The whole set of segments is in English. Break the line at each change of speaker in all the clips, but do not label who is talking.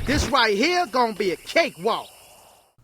This right here gonna be a cakewalk.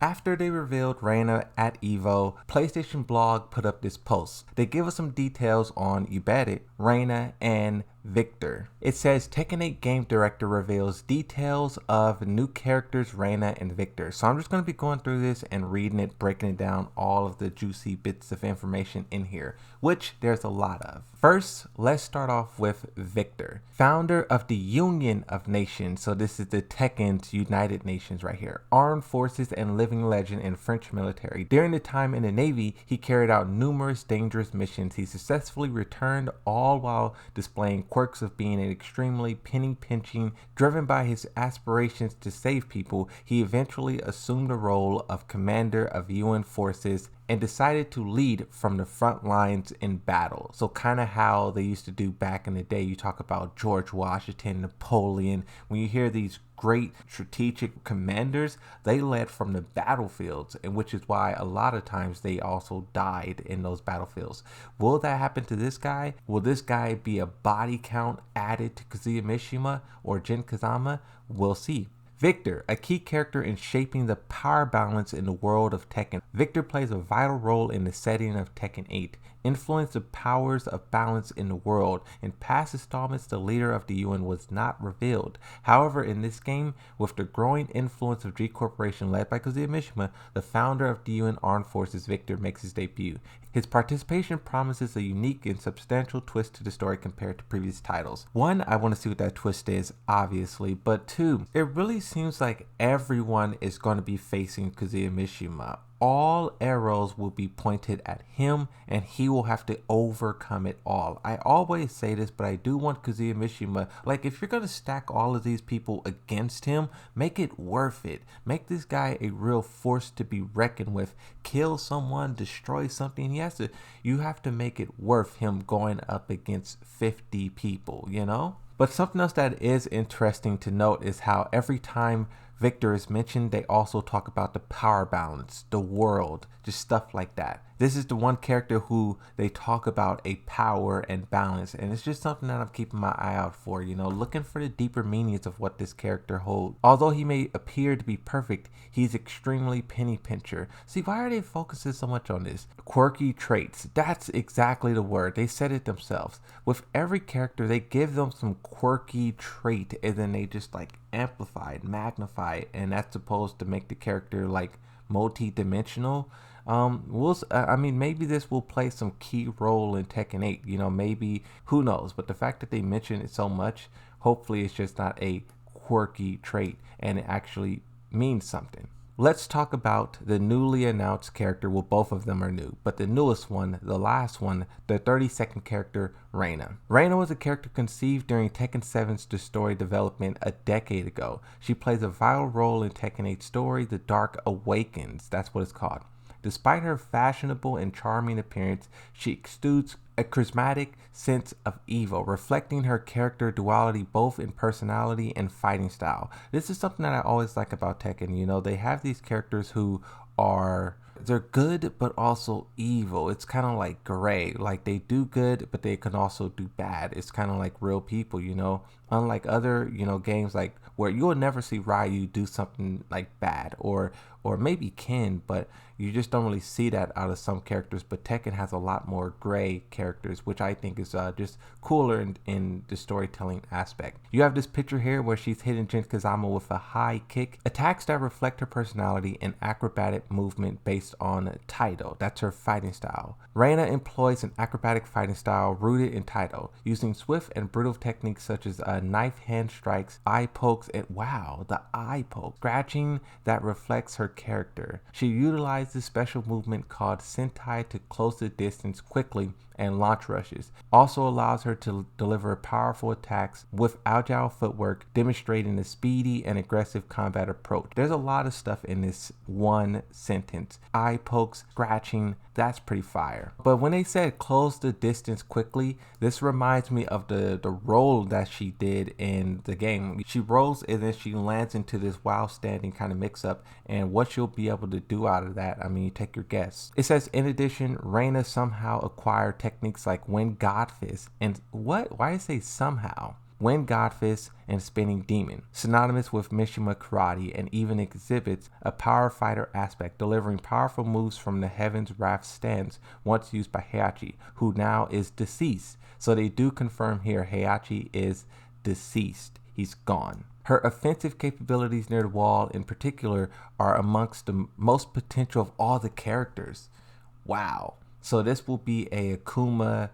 After they revealed Reina at EVO, PlayStation Blog put up this post. They give us some details on Iberi, Reina, and Victor. It says Tekken 8 game director reveals details of new characters Reina and Victor. So I'm just going to be going through this and reading it, breaking it down, all of the juicy bits of information in here, which there's a lot of. First, let's start off with Victor, founder of the Union of Nations. So this is the Tekken's United Nations right here. Armed forces and living legend in French military. During the time in the Navy, he carried out numerous dangerous missions. He successfully returned, all while displaying quirks of being an extremely penny-pinching, driven by his aspirations to save people. He eventually assumed the role of commander of UN forces and decided to lead from the front lines in battle. So kind of how they used to do back in the day. You talk about George Washington, Napoleon. When you hear these great strategic commanders, they led from the battlefields, and which is why a lot of times they also died in those battlefields. Will that happen to this guy? Will this guy be a body count added to Kazuya Mishima or Jin Kazama? We'll see. Victor, a key character in shaping the power balance in the world of Tekken. Victor plays a vital role in the setting of Tekken 8, influenced the powers of balance in the world. In past installments, the leader of the UN was not revealed. However, in this game, with the growing influence of G Corporation led by Kazuya Mishima, the founder of the UN Armed Forces, Victor, makes his debut. His participation promises a unique and substantial twist to the story compared to previous titles. One, I want to see what that twist is, obviously, but two, it really seems like everyone is going to be facing Kazuya Mishima. All arrows will be pointed at him, and he will have to overcome it all. I always say this, but I do want Kazuya Mishima, like, if you're going to stack all of these people against him, make it worth it. Make this guy a real force to be reckoned with. Kill someone, destroy something. You have to make it worth him going up against 50 people, you know? But something else that is interesting to note is how every time Victor is mentioned, they also talk about the power balance, the world, just stuff like that. This is the one character who they talk about a power and balance, and it's just something that I'm keeping my eye out for, you know, looking for the deeper meanings of what this character holds. Although he may appear to be perfect, he's extremely penny pincher. See, why are they focusing so much on this? Quirky traits. That's exactly the word. They said it themselves. With every character, they give them some quirky trait, and then they just like amplify it, magnify it, and that's supposed to make the character like multi-dimensional. Maybe this will play some key role in Tekken 8, you know, maybe, who knows, but the fact that they mention it so much, hopefully it's just not a quirky trait and it actually means something. Let's talk about the newly announced character. Well, both of them are new, but the newest one, the last one, the 32nd character, Reina. Reina was a character conceived during Tekken 7's story development a decade ago. She plays a vital role in Tekken 8's story, The Dark Awakens. That's what it's called. Despite her fashionable and charming appearance, she exudes a charismatic sense of evil, reflecting her character duality both in personality and fighting style. This is something that I always like about Tekken. You know, they have these characters who they're good but also evil. It's kind of like gray. Like, they do good but they can also do bad. It's kind of like real people, you know. Unlike other, you know, games like where you will never see Ryu do something like bad, or maybe Ken, but you just don't really see that out of some characters. But Tekken has a lot more gray characters, which I think is just cooler in the storytelling aspect. You have this picture here where she's hitting Jin Kazama with a high kick. Attacks that reflect her personality and acrobatic movement based on Taito. That's her fighting style. Reina employs an acrobatic fighting style rooted in Taito, using swift and brutal techniques such as knife hand strikes, eye pokes, and wow, the eye poke, scratching that reflects her character. She utilizes special movement called Sentai to close the distance quickly and launch rushes. Also allows her to deliver powerful attacks with agile footwork, demonstrating a speedy and aggressive combat approach. There's a lot of stuff in this one sentence. Eye pokes, scratching, that's pretty fire. But when they said close the distance quickly, this reminds me of the roll that she did in the game. She rolls and then she lands into this wild standing kind of mix up, and what you'll be able to do out of that, I mean, take your guess. It says, in addition, Reina somehow acquired techniques like Wind God Fist. And what? Why does it say somehow? Wind Godfist, and Spinning Demon, synonymous with Mishima Karate, and even exhibits a power fighter aspect, delivering powerful moves from the Heaven's Wrath stance once used by Heihachi, who now is deceased. So they do confirm here Heihachi is deceased. He's gone. Her offensive capabilities near the wall in particular are amongst the most potential of all the characters. Wow. So this will be a Akuma.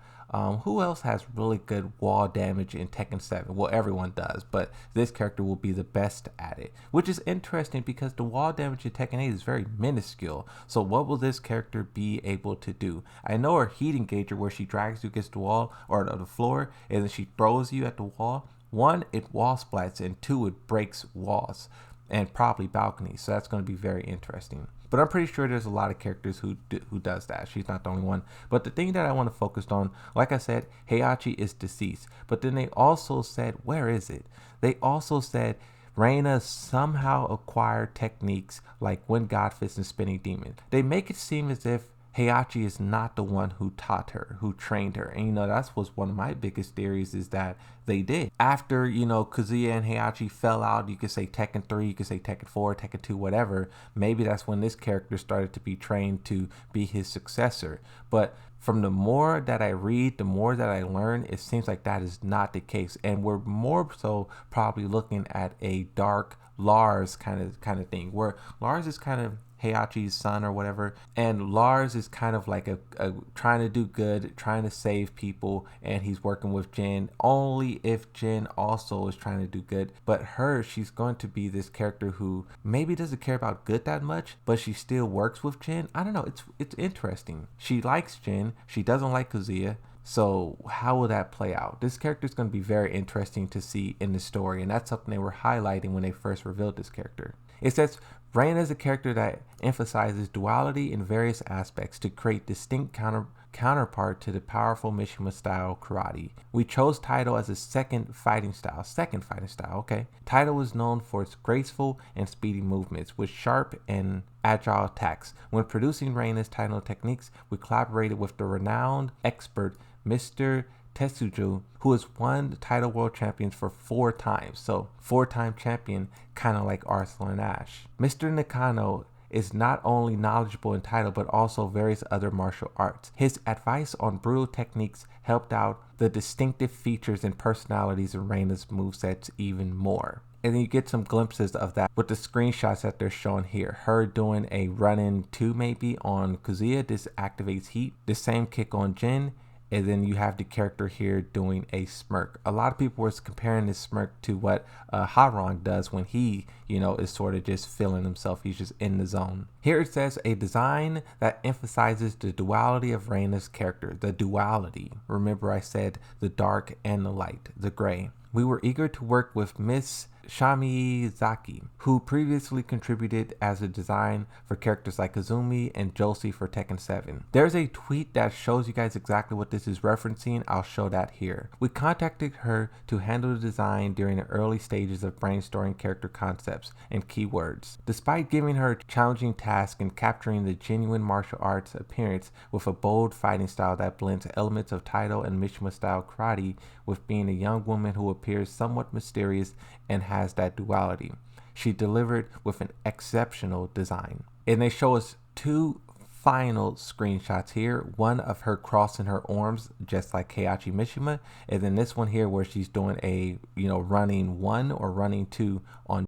Who else has really good wall damage in Tekken 7? Well, everyone does, but this character will be the best at it, which is interesting because the wall damage in Tekken 8 is very minuscule. So what will this character be able to do? I know her heat engager, where she drags you against the wall or the floor and then she throws you at the wall. One, it wall splats, and two, it breaks walls and probably balconies. So that's going to be very interesting. But I'm pretty sure there's a lot of characters who does that. She's not the only one. But the thing that I want to focus on, like I said, Heihachi is deceased. But then they also said, where is it? They also said Reina somehow acquired techniques like Wind Godfist and Spinning Demon. They make it seem as if Heihachi is not the one who taught her, who trained her. And, that's was one of my biggest theories, is that they did. After, Kazuya and Heihachi fell out, you could say Tekken 3, you could say Tekken 4, Tekken 2, whatever. Maybe that's when this character started to be trained to be his successor. But from the more that I read, the more that I learn, it seems like that is not the case. And we're more so probably looking at a dark Lars kind of thing, where Lars is kind of Heihachi's son or whatever, and Lars is kind of like a trying to do good, trying to save people, and he's working with Jin only if Jin also is trying to do good. But she's going to be this character who maybe doesn't care about good that much, but she still works with Jin. I don't know, it's interesting. She likes Jin, she doesn't like Kazuya. So how will that play out? This character is going to be very interesting to see in the story, and that's something they were highlighting when they first revealed this character. It says Reina is a character that emphasizes duality in various aspects to create distinct counterpart to the powerful Mishima style karate. We chose Taito as a second fighting style, okay. Taito was known for its graceful and speedy movements with sharp and agile attacks. When producing Reina's Taito techniques, we collaborated with the renowned expert Mr. Tetsuju, who has won the title world champions for 4 times. So 4-time champion, kind of like Arsenal and Ash. Mr. Nakano is not only knowledgeable in title, but also various other martial arts. His advice on brutal techniques helped out the distinctive features and personalities in Reina's movesets even more. And then you get some glimpses of that with the screenshots that they're showing here. Her doing a run-in 2 maybe on Kazuya. This activates heat. The same kick on Jin. And then you have the character here doing a smirk. A lot of people were comparing this smirk to what Harong does when he, is sort of just feeling himself. He's just in the zone. Here it says a design that emphasizes the duality of Reina's character. The duality. Remember I said the dark and the light, the gray. We were eager to work with Miss Shamizaki, who previously contributed as a design for characters like Kazumi and Josie for Tekken 7. There's a tweet that shows you guys exactly what this is referencing. I'll show that here. We contacted her to handle the design during the early stages of brainstorming character concepts and keywords. Despite giving her a challenging task in capturing the genuine martial arts appearance with a bold fighting style that blends elements of Taito and Mishima style karate with being a young woman who appears somewhat mysterious and has that duality, she delivered with an exceptional design. And they show us 2 final screenshots here. One of her crossing her arms just like Heihachi Mishima, and then this one here where she's doing a running 1 or running 2 on